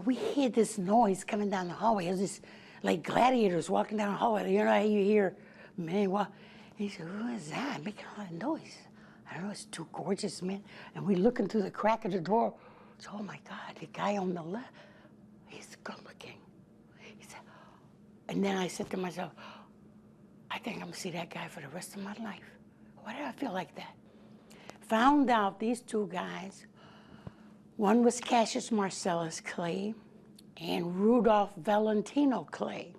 we hear this noise coming down the hallway. It was this, like gladiators walking down the hallway. You know how you hear, man, what? He said, who is that making all that noise? I don't know, it's two gorgeous men. And we looking through the crack of the door. So, oh my God, the guy on the left, he's good looking. He said, and then I said to myself, I think I'm gonna see that guy for the rest of my life. Why did I feel like that? Found out these two guys, one was Cassius Marcellus Clay and Rudolph Valentino Clay.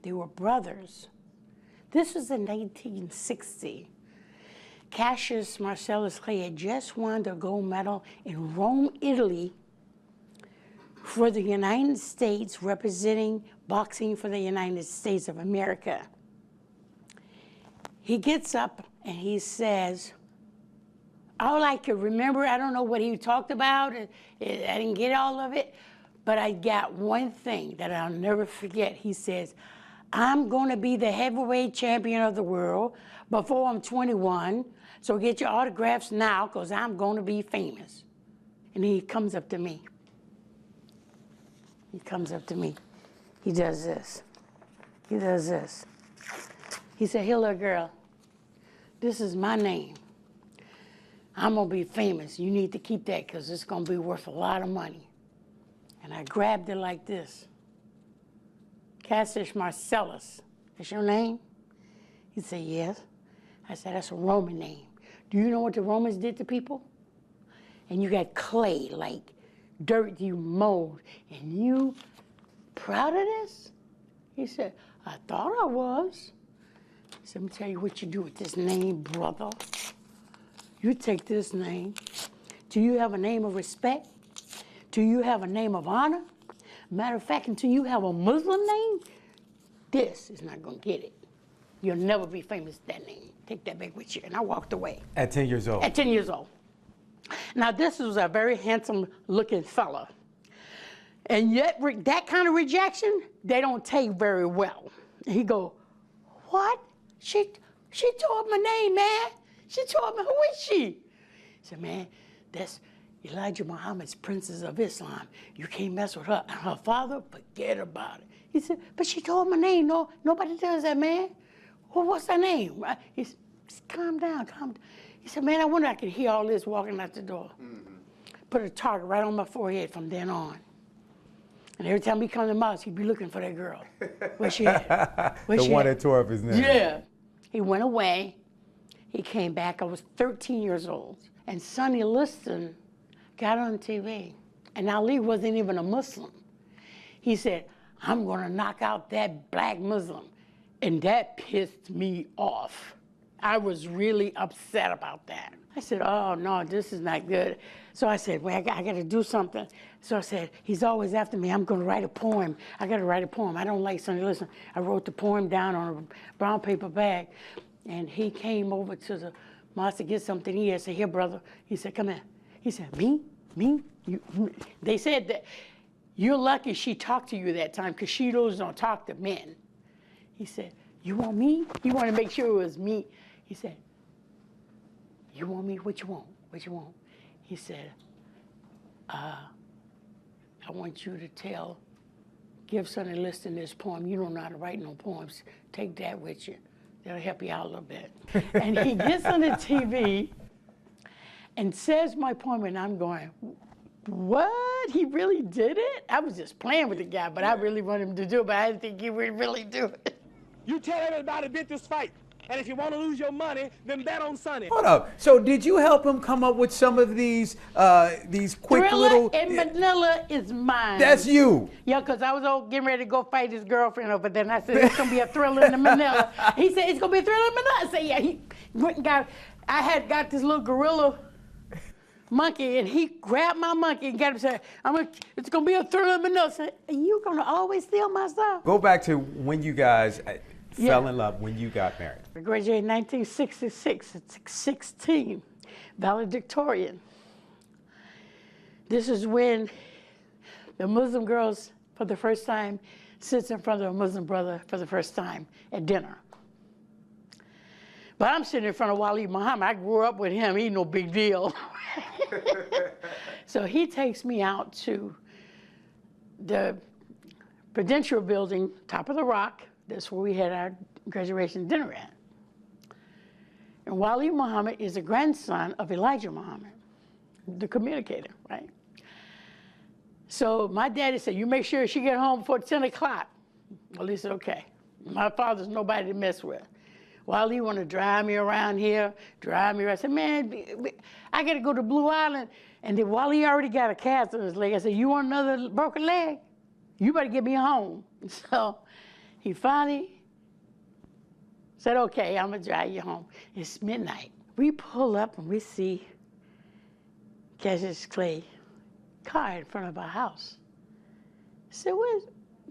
They were brothers. This was in 1960. Cassius Marcellus Clay had just won the gold medal in Rome, Italy for the United States, representing boxing for the United States of America. He gets up and he says, all I could remember, I don't know what he talked about, I didn't get all of it, but I got one thing that I'll never forget. He says, I'm gonna be the heavyweight champion of the world before I'm 21, so get your autographs now, because I'm gonna be famous. And he comes up to me. He comes up to me. He does this. He does this. He said, here, little girl, this is my name. I'm gonna be famous. You need to keep that because it's gonna be worth a lot of money. And I grabbed it like this. Cassius Marcellus, that's your name? He said, yes. I said, that's a Roman name. Do you know what the Romans did to people? And you got clay, like dirt you mold, and you proud of this? He said, I thought I was. He said, let me tell you what you do with this name, brother. You take this name. Do you have a name of respect? Do you have a name of honor? Matter of fact, until you have a Muslim name, this is not gonna get it. You'll never be famous with that name. Take that back with you. And I walked away. At 10 years old? At 10 years old. Now, this was a very handsome looking fella. And yet, that kind of rejection, they don't take very well. And he go, what? She told my name, man. She told me, who is she? He said, man, that's Elijah Muhammad's Princess of Islam. You can't mess with her. And her father, forget about it. He said, but she told my name. No, nobody does that, man. Well, what's her name? He said, calm down, calm down. He said, man, I wonder I could hear all this walking out the door. Put a target right on my forehead from then on. And every time he come to the house, he'd be looking for that girl. Where she at? The one that tore up his name. Yeah. He went away. He came back. I was 13 years old. And Sonny Liston got on TV. And Ali wasn't even a Muslim. He said, I'm going to knock out that black Muslim. And that pissed me off. I was really upset about that. I said, oh, no, this is not good. So I said, well, I got to do something. So I said, he's always after me. I'm going to write a poem. I got to write a poem. I don't like Sonny Liston. I wrote the poem down on a brown paper bag. And he came over to the mosque to get something to eat. I said, here, brother. He said, come here. He said, me? They said that you're lucky she talked to you that time because she don't talk to men. He said, you want me? He wanted to make sure it was me. He said, you want me? What you want? What you want? He said, I want you to give Sonny Liston this poem. You don't know how to write no poems. Take that with you. That'll help you out a little bit. And he gets on the TV and says my poem, and I'm going, what? He really did it? I was just playing with the guy, but I really wanted him to do it, but I didn't think he would really do it. You tell everybody bet this fight. And if you want to lose your money, then bet on Sonny. Hold up. So did you help him come up with some of these quick Thriller little... in Manila is mine. That's you. Yeah, because I was getting ready to go fight his girlfriend over there, and I said, it's going to be a thriller in Manila. He said, it's going to be a thriller in Manila. I said, yeah. He went and I had got this little gorilla monkey, and he grabbed my monkey and got him and said, it's going to be a thriller in Manila. I said, are you going to always steal my stuff? Go back to when you guys fell in love, when you got married. I graduated in 1966 at 16, valedictorian. This is when the Muslim girls, for the first time, sits in front of a Muslim brother for the first time at dinner. But I'm sitting in front of Wali Muhammad. I grew up with him. He no big deal. So he takes me out to the Prudential building, top of the rock, that's where we had our graduation dinner at. And Wali Muhammad is a grandson of Elijah Muhammad, the communicator, right? So my daddy said, you make sure she get home before 10 o'clock. Well, he said, okay. My father's nobody to mess with. Wally want to drive me around here, drive me around. I said, man, I got to go to Blue Island. And then Wally already got a cast on his leg. I said, you want another broken leg? You better get me home. So he finally said, okay, I'm going to drive you home. It's midnight. We pull up and we see Cassius Clay car in front of our house. I said,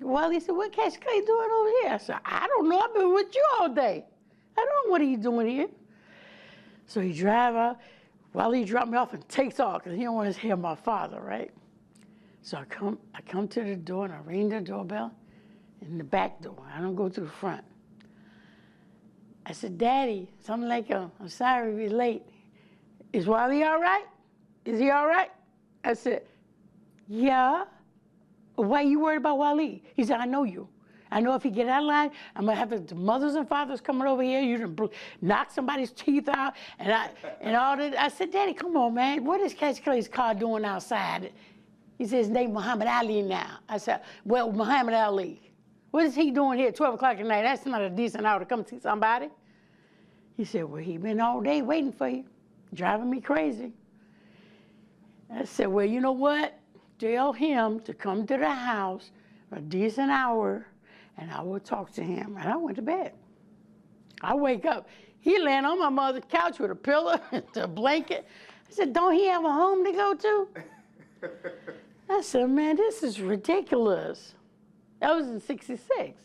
Wally said, what Cassius Clay doing over here? I said, I don't know. I've been with you all day. I don't know what he's doing here. So he drive out. Wally dropped me off and takes off because he don't want to hear my father, right? So I come to the door and I ring the doorbell in the back door. I don't go through the front. I said, Daddy, something like, I'm sorry to be late. Is Wally all right? Is he all right? I said, yeah. Why are you worried about Wally? He said, I know you. I know if he get out of line, I'm gonna have the mothers and fathers coming over here. You done knock somebody's teeth out and all that. I said, Daddy, come on, man. What is Cassius Clay's car doing outside? He says his name Muhammad Ali now. I said, well, Muhammad Ali. What is he doing here at 12 o'clock at night? That's not a decent hour to come see somebody. He said, well, he been all day waiting for you, driving me crazy. I said, well, you know what? Tell him to come to the house a decent hour, and I will talk to him. And I went to bed. I wake up. He laying on my mother's couch with a pillow and a blanket. I said, don't he have a home to go to? I said, man, this is ridiculous. That was in '66.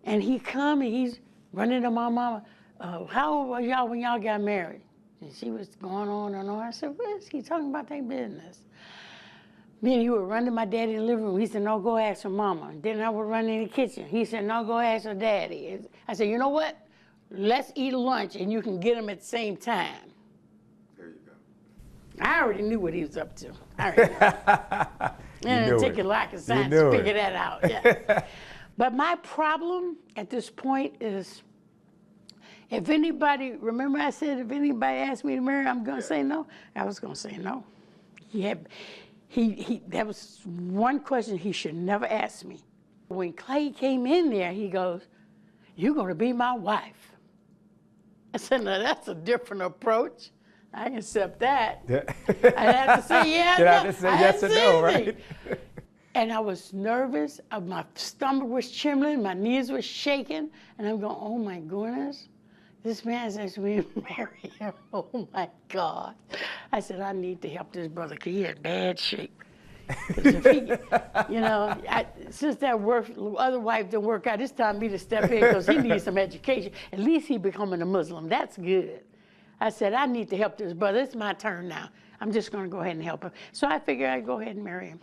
And he come and he's running to my mama. How old were y'all when y'all got married? And she was going on and on. I said, what is he talking about their business? Then he would run to my daddy in the living room. He said, no, go ask your mama. And then I would run in the kitchen. He said, no, go ask your daddy. I said, you know what? Let's eat lunch and you can get them at the same time. There you go. I already knew what he was up to. I already knew. And it took a lot of science to figure that out. Yeah. But my problem at this point is, if anybody, remember I said if anybody asked me to marry, I'm going to say no? I was going to say no. That was one question he should never ask me. When Clay came in there, he goes, you're going to be my wife. I said, no, that's a different approach. I accept that. Yeah. I had to say yeah, you no. have to say yes or no, right? And I was nervous. My stomach was trembling. My knees were shaking. And I'm going, oh, my goodness. This man's asked me to marry him. Oh, my God. I said, I need to help this brother because he had bad shape. If he, you know, since that other wife didn't work out, it's time for me to step in because he needs some education. At least he becoming a Muslim. That's good. I said, I need to help this brother. It's my turn now. I'm just going to go ahead and help him. So I figured I'd go ahead and marry him.